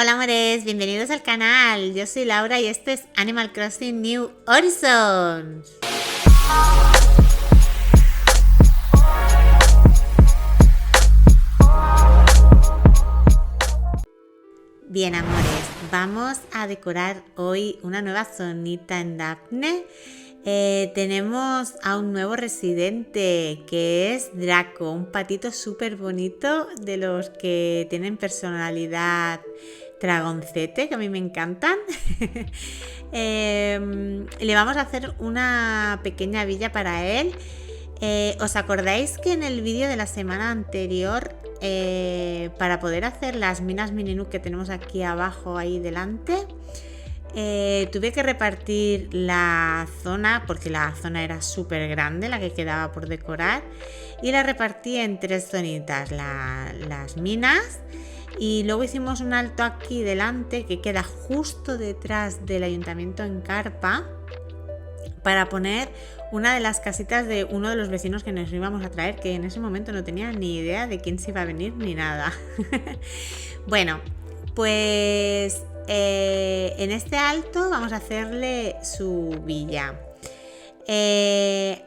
Hola amores, bienvenidos al canal. Yo soy Laura y este es Animal Crossing New Horizons. Bien amores, vamos a decorar hoy una nueva zonita en Daphne. Tenemos a un nuevo residente que es Draco, un patito súper bonito de los que tienen personalidad dragoncete, que a mí me encantan. Le vamos a hacer una pequeña villa para él. ¿Os acordáis que en el vídeo de la semana anterior, para poder hacer las minas Mini-Nu que tenemos aquí abajo, ahí delante, tuve que repartir la zona, porque la zona era súper grande, la que quedaba por decorar, y la repartí en tres zonitas, las minas, y luego hicimos un alto aquí delante, que queda justo detrás del ayuntamiento en carpa, para poner una de las casitas de uno de los vecinos que nos íbamos a traer, que en ese momento no tenía ni idea de quién se iba a venir ni nada. Bueno, pues en este alto vamos a hacerle su villa.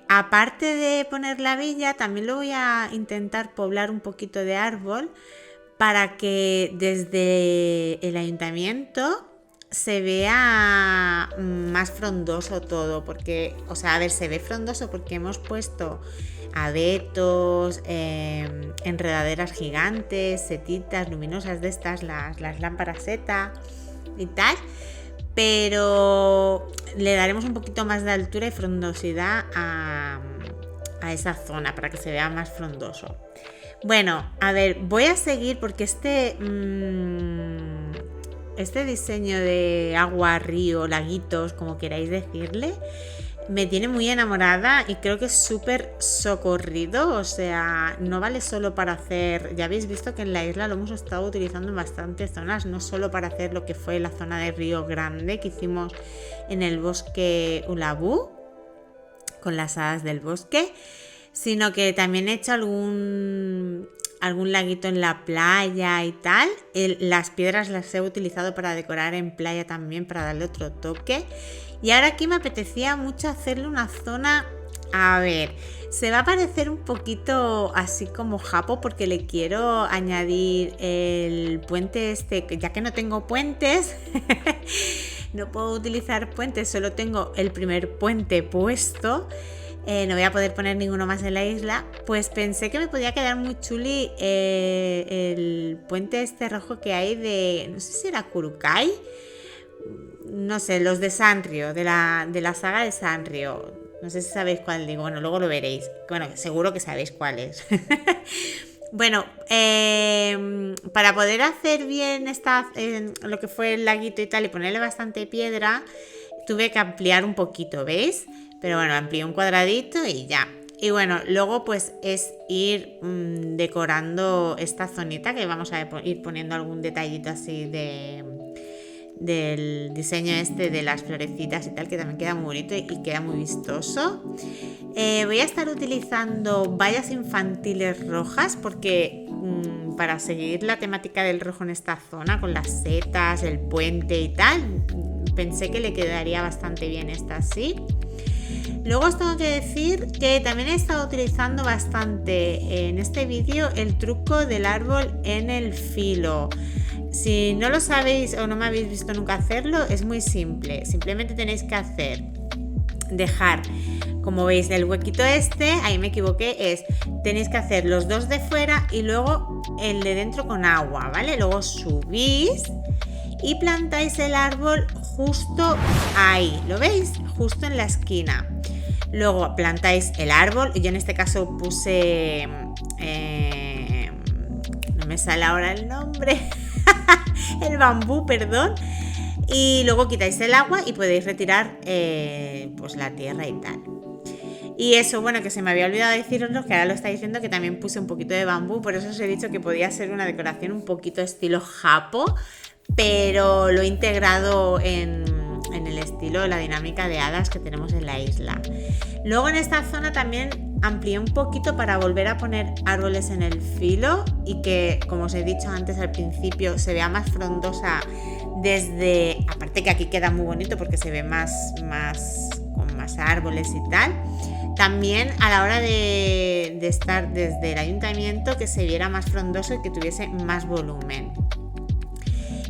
Aparte de poner la villa, también lo voy a intentar poblar un poquito de árbol para que desde el ayuntamiento se vea más frondoso todo, porque, o sea, a ver, se ve frondoso porque hemos puesto abetos, enredaderas gigantes, setitas luminosas de estas, las lámparas seta y tal, pero le daremos un poquito más de altura y frondosidad a esa zona para que se vea más frondoso. Bueno, a ver, voy a seguir porque este diseño de agua, río, laguitos, como queráis decirle, me tiene muy enamorada y creo que es súper socorrido. O sea, no vale solo para hacer, ya habéis visto que en la isla lo hemos estado utilizando en bastantes zonas, no solo para hacer lo que fue la zona de Río Grande que hicimos en el bosque Ulabú con las hadas del bosque, sino que también he hecho algún laguito en la playa y tal. Las piedras las he utilizado para decorar en playa también, para darle otro toque. Y ahora aquí me apetecía mucho hacerle una zona, a ver, se va a parecer un poquito así como japo, porque le quiero añadir el puente este, ya que no tengo puentes. No puedo utilizar puentes, solo tengo el primer puente puesto. No voy a poder poner ninguno más en la isla, pues pensé que me podía quedar muy chuli el puente este rojo que hay de, no sé si era Kurukai, no sé, los de Sanrio, de la saga de Sanrio, no sé si sabéis cuál digo, bueno, luego lo veréis, bueno, seguro que sabéis cuál es. Bueno, para poder hacer bien lo que fue el laguito y tal y ponerle bastante piedra, tuve que ampliar un poquito, ¿veis? Pero bueno, amplié un cuadradito y ya. Y bueno, luego pues es ir decorando esta zonita, que vamos a ir poniendo algún detallito así del diseño este de las florecitas y tal, que también queda muy bonito y queda muy vistoso. Voy a estar utilizando vallas infantiles rojas porque para seguir la temática del rojo en esta zona, con las setas, el puente y tal, pensé que le quedaría bastante bien esta así. Luego os tengo que decir que también he estado utilizando bastante en este vídeo el truco del árbol en el filo. Si no lo sabéis o no me habéis visto nunca hacerlo, es muy simple. Simplemente tenéis que dejar, como veis, el huequito este, ahí me equivoqué, tenéis que hacer los dos de fuera y luego el de dentro con agua, ¿vale? Luego subís y plantáis el árbol justo ahí, ¿lo veis? Justo en la esquina. Luego plantáis el árbol, yo en este caso puse, no me sale ahora el nombre, el bambú, perdón. Y luego quitáis el agua y podéis retirar pues la tierra y tal. Y eso, bueno, que se me había olvidado deciroslo, que ahora lo estáis viendo, que también puse un poquito de bambú, por eso os he dicho que podía ser una decoración un poquito estilo japo, pero lo he integrado en el estilo, la dinámica de hadas que tenemos en la isla. Luego en esta zona también amplié un poquito para volver a poner árboles en el filo y que, como os he dicho antes al principio, se vea más frondosa desde, aparte que aquí queda muy bonito porque se ve más con más árboles y tal. También a la hora de estar desde el ayuntamiento, que se viera más frondoso y que tuviese más volumen.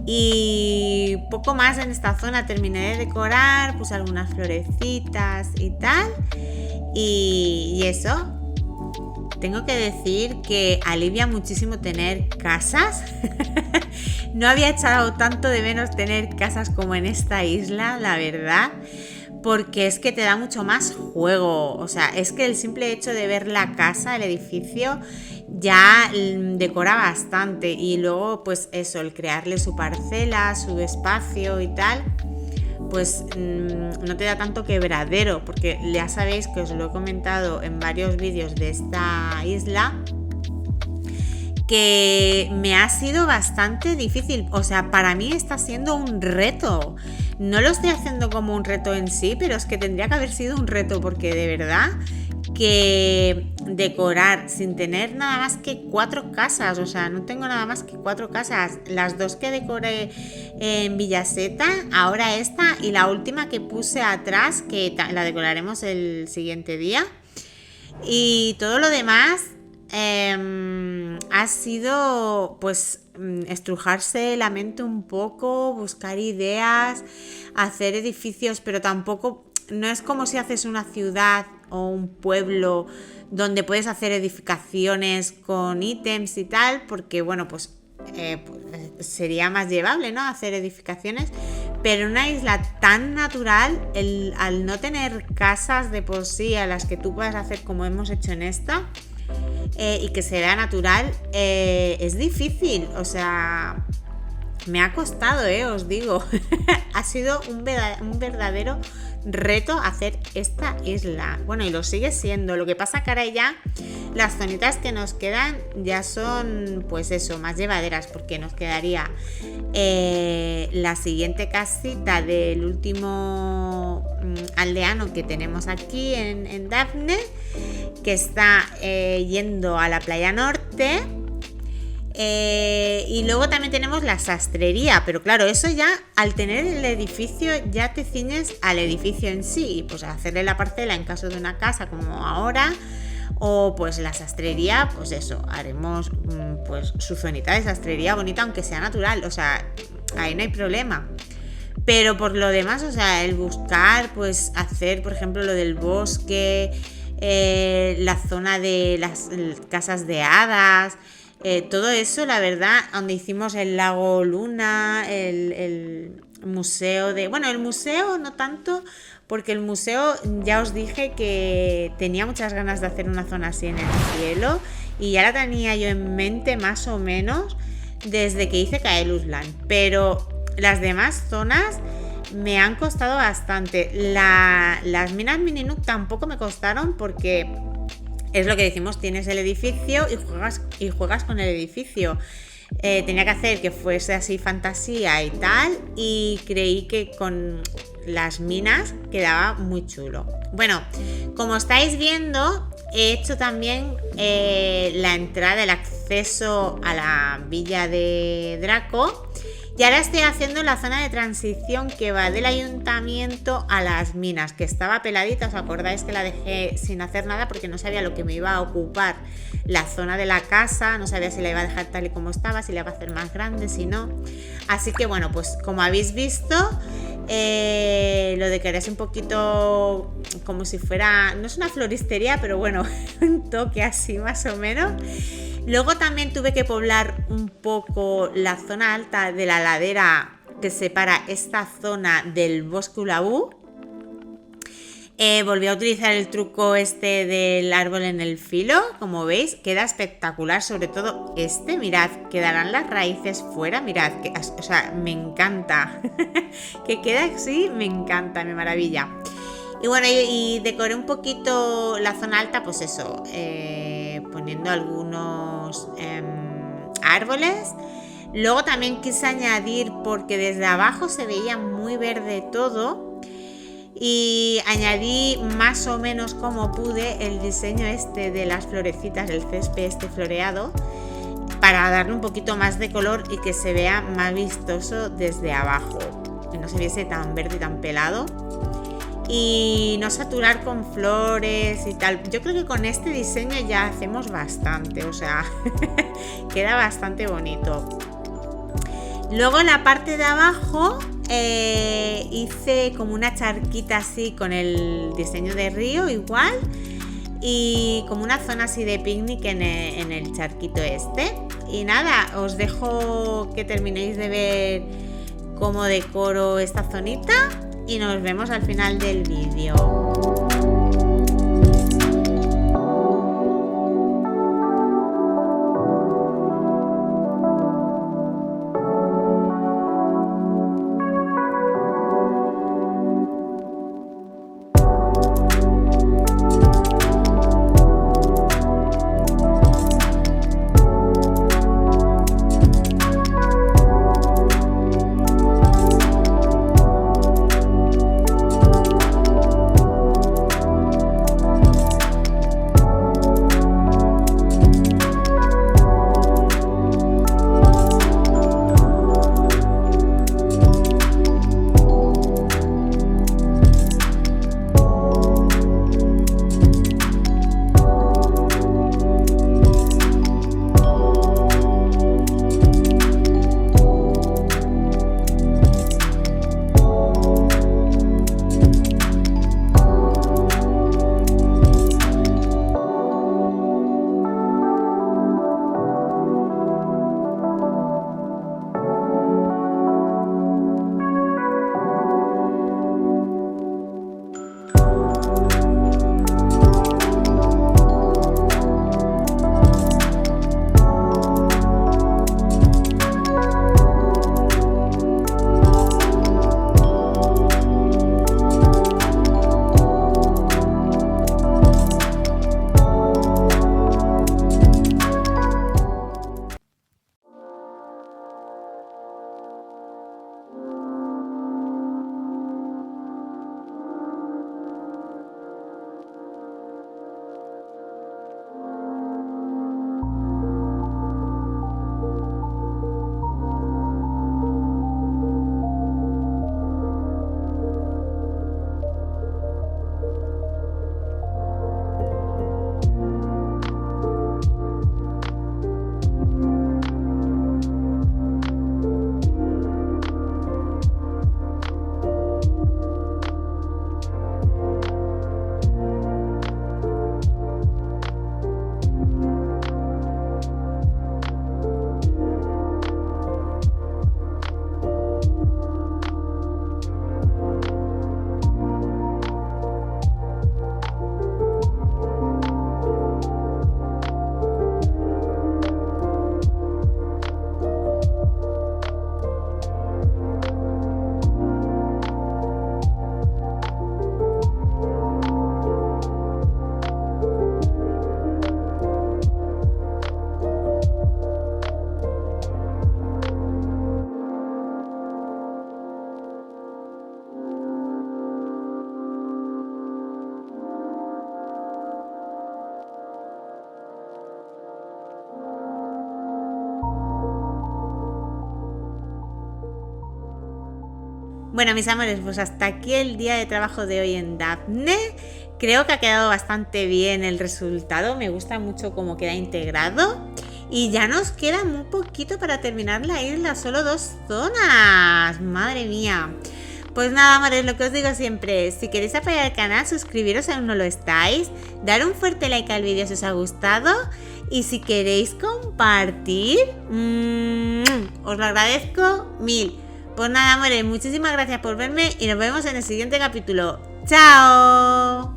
Y poco más en esta zona, terminé de decorar, puse algunas florecitas y tal. Y eso, tengo que decir que alivia muchísimo tener casas. No había echado tanto de menos tener casas como en esta isla, la verdad, porque es que te da mucho más juego. O sea, es que el simple hecho de ver la casa, el edificio, ya decora bastante. Y luego, pues eso, el crearle su parcela, su espacio y tal, pues no te da tanto quebradero, porque ya sabéis que os lo he comentado en varios vídeos de esta isla, que me ha sido bastante difícil. O sea, para mí está siendo un reto. No lo estoy haciendo como un reto en sí, pero es que tendría que haber sido un reto, porque de verdad que decorar sin tener nada más que 4 casas, o sea, no tengo nada más que 4 casas, las 2 que decoré en Villaseta, ahora esta y la última que puse atrás, que la decoraremos el siguiente día, y todo lo demás ha sido pues estrujarse la mente un poco, buscar ideas, hacer edificios, pero tampoco no es como si haces una ciudad o un pueblo donde puedes hacer edificaciones con ítems y tal, porque bueno, pues sería más llevable, ¿no? Hacer edificaciones, pero en una isla tan natural, al no tener casas de por sí a las que tú puedas hacer como hemos hecho en esta, y que se vea natural, es difícil. O sea, me ha costado, os digo. Ha sido un verdadero reto hacer esta isla. Bueno, y lo sigue siendo. Lo que pasa que ahora ya las zonitas que nos quedan ya son, pues eso, más llevaderas, porque nos quedaría la siguiente casita del último aldeano que tenemos aquí en Dafne, que está yendo a la playa norte. Y luego también tenemos la sastrería, pero claro, eso ya al tener el edificio ya te ciñes al edificio en sí, pues hacerle la parcela en caso de una casa como ahora, o pues la sastrería, pues eso, haremos pues su zonita de sastrería bonita, aunque sea natural, o sea, ahí no hay problema. Pero por lo demás, o sea, el buscar, pues hacer, por ejemplo, lo del bosque, la zona de las casas de hadas, todo eso, la verdad, donde hicimos el lago Luna, el museo de... Bueno, el museo no tanto, porque el museo ya os dije que tenía muchas ganas de hacer una zona así en el cielo, y ya la tenía yo en mente más o menos desde que hice Kaelusland, pero las demás zonas me han costado bastante. Las minas Mini Nook tampoco me costaron, porque es lo que decimos, tienes el edificio y juegas con el edificio. Tenía que hacer que fuese así fantasía y tal, y creí que con las minas quedaba muy chulo. Bueno, como estáis viendo, he hecho también la entrada, el acceso a la villa de Draco. Y ahora estoy haciendo la zona de transición que va del ayuntamiento a las minas, que estaba peladita. ¿Os acordáis que la dejé sin hacer nada porque no sabía lo que me iba a ocupar la zona de la casa? No sabía si la iba a dejar tal y como estaba, si la iba a hacer más grande, si no. Así que bueno, pues como habéis visto, lo decoré un poquito como si fuera, no es una floristería, pero bueno, un toque así más o menos. Luego también tuve que poblar un poco la zona alta de la ladera que separa esta zona del bosque Ulabú. Volví a utilizar el truco este del árbol en el filo, como veis, queda espectacular, sobre todo este, mirad, quedarán las raíces fuera, mirad, o sea, me encanta, que queda así, me encanta, me maravilla. Y bueno, y decoré un poquito la zona alta, pues eso, poniendo algunos árboles. Luego también quise añadir, porque desde abajo se veía muy verde todo, y añadí más o menos como pude el diseño este de las florecitas, el césped este floreado, para darle un poquito más de color y que se vea más vistoso desde abajo, que no se viese tan verde y tan pelado, y no saturar con flores y tal. Yo creo que con este diseño ya hacemos bastante, o sea, queda bastante bonito. Luego en la parte de abajo hice como una charquita así con el diseño de río igual, y como una zona así de picnic en el charquito este. Y nada, os dejo que terminéis de ver cómo decoro esta zonita y nos vemos al final del vídeo. Bueno, mis amores, pues hasta aquí el día de trabajo de hoy en Daphne. Creo que ha quedado bastante bien el resultado, me gusta mucho cómo queda integrado. Y ya nos queda muy poquito para terminar la isla, solo 2 zonas. Madre mía. Pues nada, amores, lo que os digo siempre, si queréis apoyar el canal, suscribiros si aún no lo estáis, dar un fuerte like al vídeo si os ha gustado, y si queréis compartir, os lo agradezco mil. Pues nada, amores, muchísimas gracias por verme y nos vemos en el siguiente capítulo. ¡Chao!